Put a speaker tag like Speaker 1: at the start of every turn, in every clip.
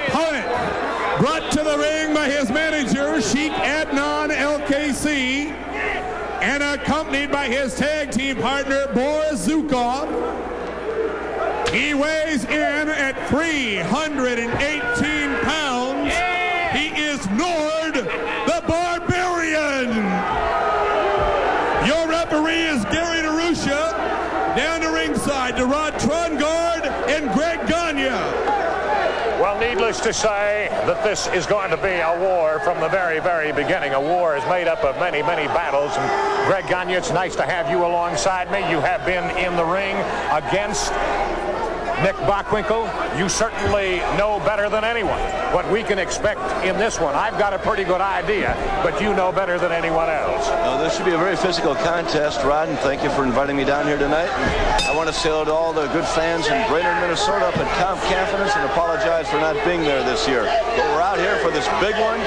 Speaker 1: opponent, brought to the ring by his manager, Sheik Adnan LKC, and accompanied by his tag team partner, Boris Zukov. He weighs in at 318 pounds. He is Nord the Barbarian. Your referee is Gary DeRusha. Down to ringside, Rod Trongard and Greg Gagne.
Speaker 2: Well, needless to say that this is going to be a war from the very, very beginning. A war is made up of many, many battles. And Greg Gagne, it's nice to have you alongside me. You have been in the ring against Nick Bockwinkel. You certainly know better than anyone what we can expect in this one. I've got a pretty good idea, but you know better than anyone else.
Speaker 3: This should be a very physical contest, Rod, and thank you for inviting me down here tonight. I want to say hello to all the good fans in Brainerd, Minnesota up at Camp Confidence and apologize for not being there this year. But we're out here for this big one.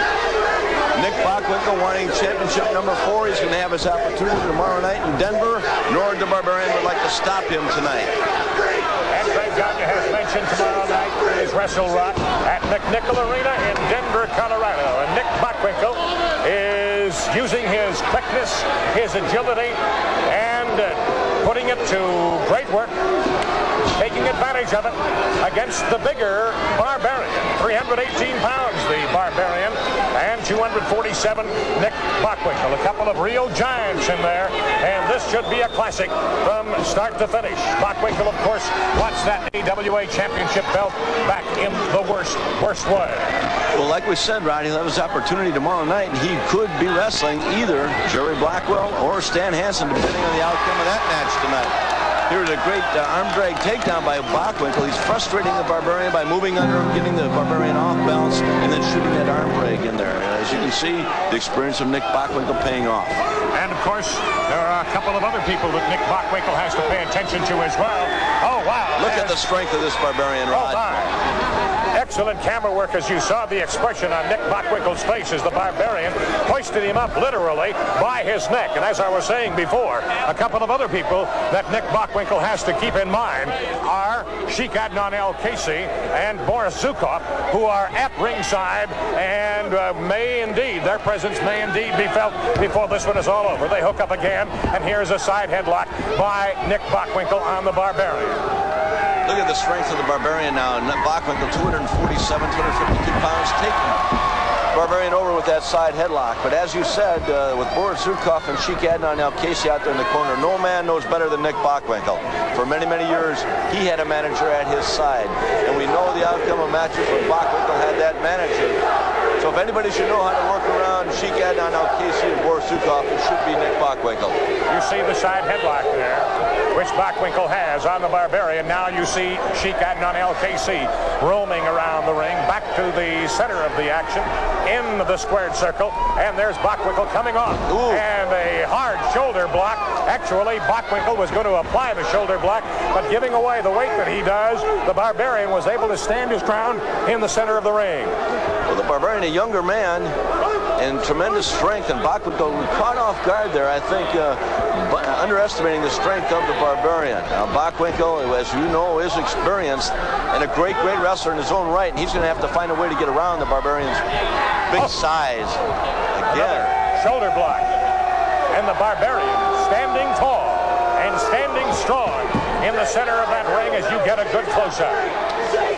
Speaker 3: Nick Bockwinkel wanting championship number 4. He's going to have his opportunity tomorrow night in Denver. Nord the Barbarian would like to stop him tonight.
Speaker 2: And Greg Gagne has mentioned tomorrow night is Wrestle Rock at McNichol Arena in Denver, Colorado. And Nick Bockwinkel is using his quickness, his agility, and putting it to great work, taking advantage of it against the bigger Barbarian. 318 pounds, the Barbarian, and 247, Nick Bockwinkel. A couple of real giants in there, and this should be a classic from start to finish. Bockwinkel, of course, wants that AWA championship belt back in the worst way.
Speaker 3: Well, like we said, Rod, he'll have his opportunity tomorrow night, and he could be wrestling either Jerry Blackwell or Stan Hansen, depending on the outcome of that match tonight. Here's a great arm drag takedown by Bockwinkel. He's frustrating the Barbarian by moving under him, getting the Barbarian off balance, and then shooting that arm drag in there. As you can see, the experience of Nick Bockwinkel paying off.
Speaker 2: And, of course, there are a couple of other people that Nick Bockwinkel has to pay attention to as well. Oh, wow.
Speaker 3: Look at the strength of this Barbarian, Rod.
Speaker 2: Oh, my. Excellent camera work as you saw the expression on Nick Bockwinkel's face as the Barbarian hoisted him up literally by his neck. And as I was saying before, a couple of other people that Nick Bockwinkel has to keep in mind are Sheik Adnan El-Casey and Boris Zukov, who are at ringside and their presence may indeed be felt before this one is all over. They hook up again, and here's a side headlock by Nick Bockwinkel on the Barbarian.
Speaker 3: Look at the strength of the Barbarian now. Bockwinkel, 247, 252 pounds, taking Barbarian over with that side headlock. But as you said, with Boris Zukov and Sheik Adnan El-Casey out there in the corner, no man knows better than Nick Bockwinkel. For many, many years, he had a manager at his side. And we know the outcome of matches when Bockwinkel had that manager. So if anybody should know how to work around Sheik Adnan El-Casey and Boris Zukov, it should be Nick Bockwinkel.
Speaker 2: You see the side headlock there, which Bockwinkel has on the Barbarian. Now you see Sheik Adnan El-Casey roaming around the ring, back to the center of the action, in the squared circle, and there's Bockwinkel coming off. Ooh. And a hard shoulder block. Actually, Bockwinkel was going to apply the shoulder block, but giving away the weight that he does, the Barbarian was able to stand his ground in the center of the ring.
Speaker 3: Well, the Barbarian, a younger man, and tremendous strength, and Bockwinkel caught off guard there, I think, underestimating the strength of the Barbarian. Now, Bockwinkel, as you know, is experienced and a great, great wrestler in his own right, and he's going to have to find a way to get around the Barbarian's big size. Again.
Speaker 2: Shoulder block. And the Barbarian standing tall and standing strong in the center of that ring as you get a good close-up.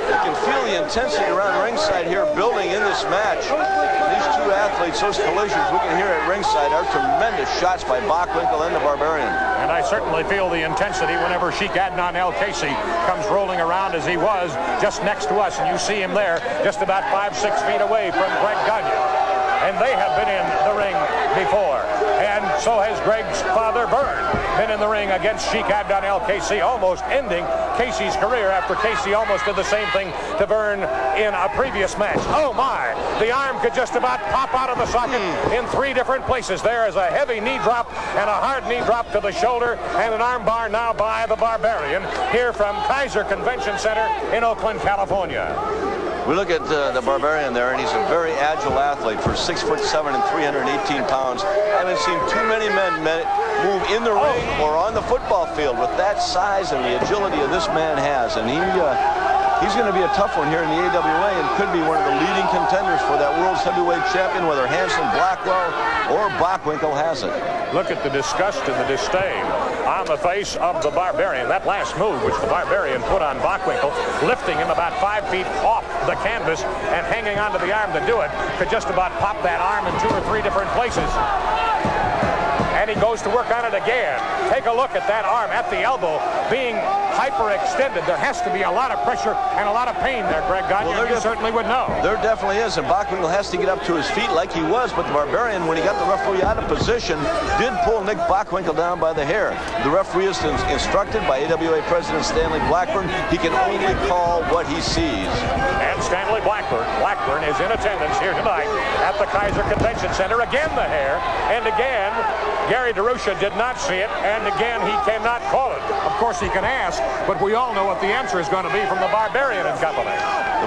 Speaker 3: You can feel the intensity around ringside here building in this match. These two athletes, those collisions we can hear at ringside are tremendous shots by Bockwinkel and the Barbarian.
Speaker 2: And I certainly feel the intensity whenever Sheik Adnan El-Casey comes rolling around as he was just next to us. And you see him there just about 5-6 feet away from Greg Gagne. And they have been in the ring before. And so has Greg's father, Vern, been in the ring against Sheik Adnan El-Casey, almost ending Casey's career after Casey almost did the same thing to Vern in a previous match. Oh, my. The arm could just about pop out of the socket in 3 different places. There is a heavy knee drop and a hard knee drop to the shoulder and an arm bar now by the Barbarian here from Kaiser Convention Center in Oakland, California.
Speaker 3: We look at the Barbarian there, and he's a very agile athlete for 6'7" and 318 pounds. I haven't seen too many men move in the ring or on the football field with that size and the agility of this man has. And he He's going to be a tough one here in the AWA and could be one of the leading contenders for that world's heavyweight champion, whether Hansen, Blackwell, or Bockwinkel has it.
Speaker 2: Look at the disgust and the disdain on the face of the Barbarian. That last move, which the Barbarian put on Bockwinkel, lifting him about 5 feet off the canvas and hanging onto the arm to do it, could just about pop that arm in 2 or 3 different places. And he goes to work on it again. Take a look at that arm at the elbow being hyperextended. There has to be a lot of pressure and a lot of pain there, Greg Gagne. Well, you certainly would know.
Speaker 3: There definitely is, and Bockwinkel has to get up to his feet like he was, but the Barbarian, when he got the referee out of position, did pull Nick Bockwinkel down by the hair. The referee is instructed by AWA President Stanley Blackburn. He can only call what he sees.
Speaker 2: And Stanley Blackburn is in attendance here tonight at the Kaiser Convention Center. Again, the hair, and again, Gary DeRusha did not see it, and again, he cannot call it. Of course, he can ask, but we all know what the answer is going to be from the Barbarian and company.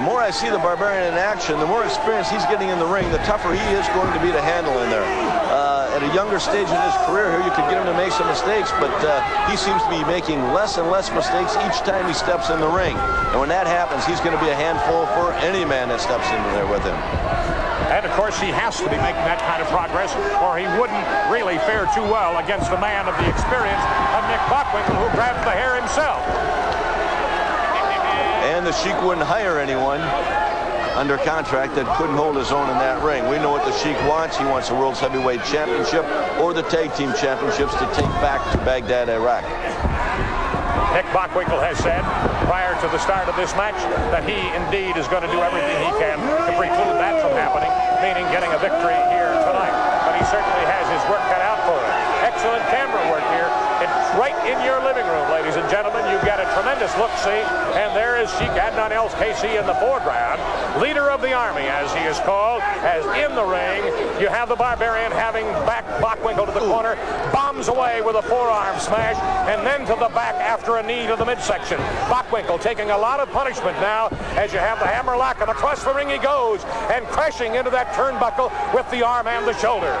Speaker 3: The more I see the Barbarian in action, the more experience he's getting in the ring, the tougher he is going to be to handle in there. At a younger stage in his career here, you could get him to make some mistakes, but he seems to be making less and less mistakes each time he steps in the ring. And when that happens, he's going to be a handful for any man that steps into there with him.
Speaker 2: And, of course, he has to be making that kind of progress, or he wouldn't really fare too well against a man of the experience of Nick Bockwinkel, who grabbed the hair himself.
Speaker 3: And the Sheik wouldn't hire anyone under contract that couldn't hold his own in that ring. We know what the Sheik wants. He wants the World's Heavyweight Championship or the Tag Team Championships to take back to Baghdad, Iraq.
Speaker 2: Nick Bockwinkel has said prior to the start of this match that he indeed is going to do everything he can to preclude that from happening, meaning getting a victory here tonight. But he certainly has his work cut out for him. Excellent camera work here. It's right in your living room, ladies and gentlemen. You get a tremendous look-see, and there is Sheik Adnan El-Kaisi in the foreground, leader of the army, as he is called, as in the ring. You have the Barbarian having back Bockwinkel to the corner, bombs away with a forearm smash, and then to the back after a knee to the midsection. Bockwinkel taking a lot of punishment now as you have the hammerlock, and across the ring he goes, and crashing into that turnbuckle with the arm and the shoulder.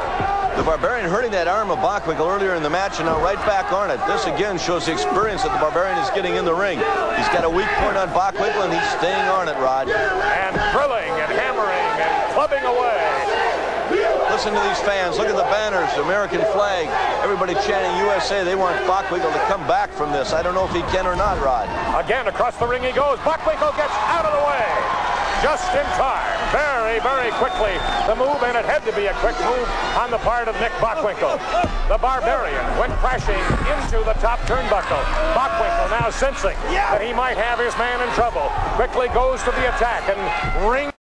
Speaker 3: The Barbarian hurting that arm of Bockwinkel earlier in the match, and now right back on it. This again shows the experience that the Barbarian is getting in the ring. He's got a weak point on Bockwinkel, and he's staying on it, Rod.
Speaker 2: And drilling and hammering and clubbing away.
Speaker 3: Listen to these fans. Look at the banners, American flag. Everybody chanting USA. They want Bockwinkel to come back from this. I don't know if he can or not, Rod.
Speaker 2: Again, across the ring he goes. Bockwinkel gets out of the way. Just in time. Very, very quickly. The move, and it had to be a quick move on the part of Nick Bockwinkel. The Barbarian went crashing into the top turnbuckle. Bockwinkel now sensing that he might have his man in trouble. Quickly goes to the attack and rings